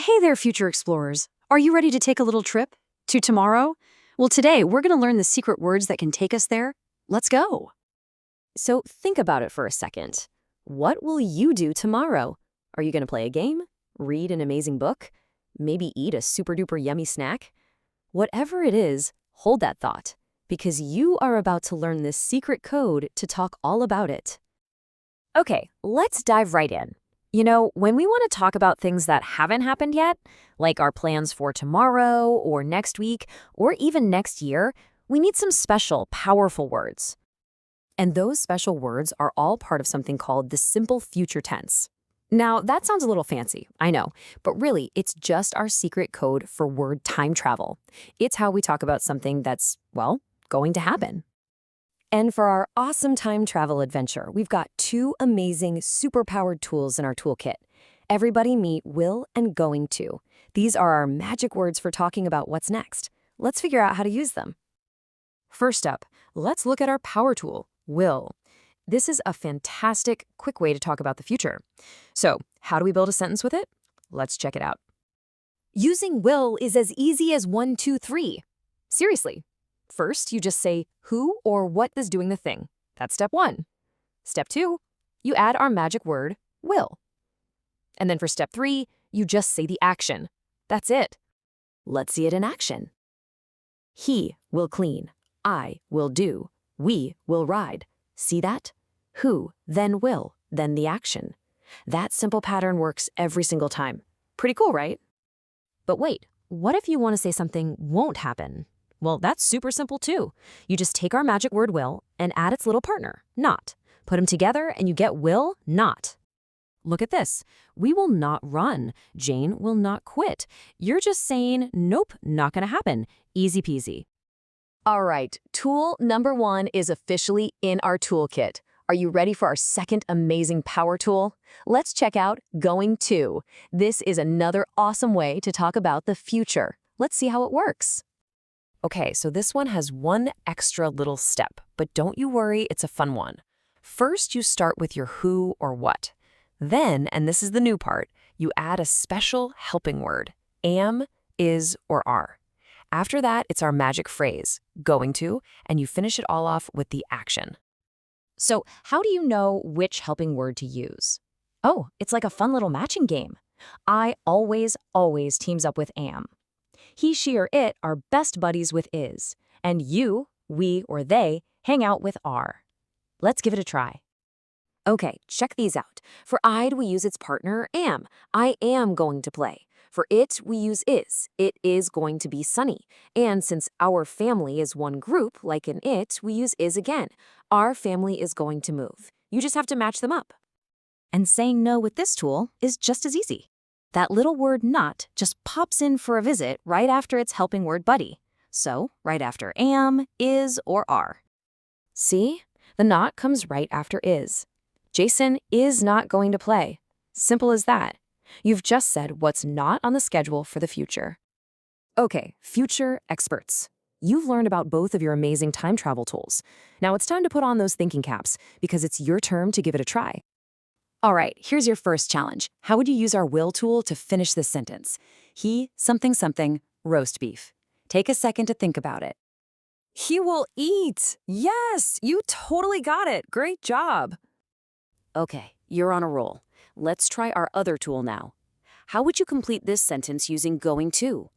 Hey there, future explorers. Are you ready to take a little trip to tomorrow? Well, today we're going to learn the secret words that can take us there. Let's go. So think about it for a second. What will you do tomorrow? Are you going to play a game? Read an amazing book? Maybe eat a super-duper yummy snack? Whatever it is, hold that thought, because you are about to learn this secret code to talk all about it. Okay, let's dive right in. You know, when we want to talk about things that haven't happened yet, like our plans for tomorrow or next week or even next year, we need some special, powerful words. And those special words are all part of something called the simple future tense. Now, that sounds a little fancy, I know, but really, it's just our secret code for word time travel. It's how we talk about something that's, well, going to happen. And for our awesome time travel adventure, we've got two amazing, superpowered tools in our toolkit. Everybody meet will and going to. These are our magic words for talking about what's next. Let's figure out how to use them. First up, let's look at our power tool, will. This is a fantastic, quick way to talk about the future. So, how do we build a sentence with it? Let's check it out. Using will is as easy as 1, 2, 3. Seriously. First, you just say who or what is doing the thing. That's step 1. Step 2, you add our magic word, will. And then for step 3, you just say the action. That's it. Let's see it in action. He will clean. I will do. We will ride. See that? Who, then will, then the action. That simple pattern works every single time. Pretty cool, right? But wait, what if you want to say something won't happen? Well, that's super simple too. You just take our magic word will and add its little partner, not. Put them together and you get will not. Look at this. We will not run. Jane will not quit. You're just saying, nope, not gonna happen. Easy peasy. All right, tool number 1 is officially in our toolkit. Are you ready for our second amazing power tool? Let's check out going to. This is another awesome way to talk about the future. Let's see how it works. Okay, so this one has one extra little step, but don't you worry, it's a fun one. First, you start with your who or what. Then, and this is the new part, you add a special helping word, am, is, or are. After that, it's our magic phrase, going to, and you finish it all off with the action. So, how do you know which helping word to use? Oh, it's like a fun little matching game. I always teams up with am. He, she, or it are best buddies with is, and you, we, or they hang out with are. Let's give it a try. Okay, check these out. For I'd, we use its partner, am. I am going to play. For it, we use is. It is going to be sunny. And since our family is one group, like in it, we use is again. Our family is going to move. You just have to match them up. And saying no with this tool is just as easy. That little word not just pops in for a visit right after its helping word buddy. So, right after am, is, or are. See? The not comes right after is. Jason is not going to play. Simple as that. You've just said what's not on the schedule for the future. Okay, future experts. You've learned about both of your amazing time travel tools. Now it's time to put on those thinking caps because it's your turn to give it a try. All right, here's your first challenge. How would you use our will tool to finish this sentence? He, something, something, roast beef. Take a second to think about it. He will eat. Yes, you totally got it. Great job. Okay, you're on a roll. Let's try our other tool now. How would you complete this sentence using going to?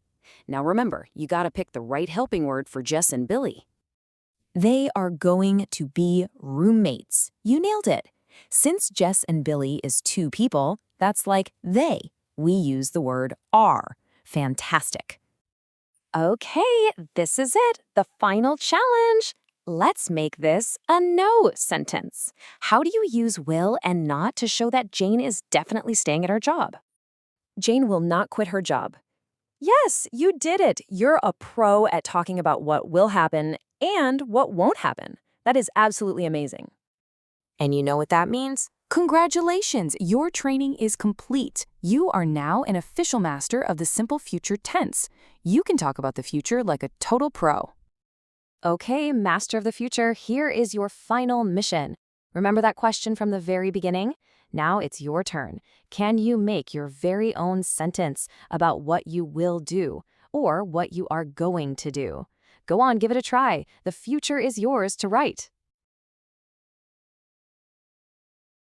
Now remember, you gotta pick the right helping word for Jess and Billy. They are going to be roommates. You nailed it. Since Jess and Billy is 2 people, that's like they. We use the word are. Fantastic. Okay, this is it, the final challenge. Let's make this a no sentence. How do you use will and not to show that Jane is definitely staying at her job? Jane will not quit her job. Yes, you did it. You're a pro at talking about what will happen and what won't happen. That is absolutely amazing. And you know what that means? Congratulations, your training is complete. You are now an official master of the simple future tense. You can talk about the future like a total pro. Okay, master of the future, here is your final mission. Remember that question from the very beginning? Now it's your turn. Can you make your very own sentence about what you will do or what you are going to do? Go on, give it a try. The future is yours to write.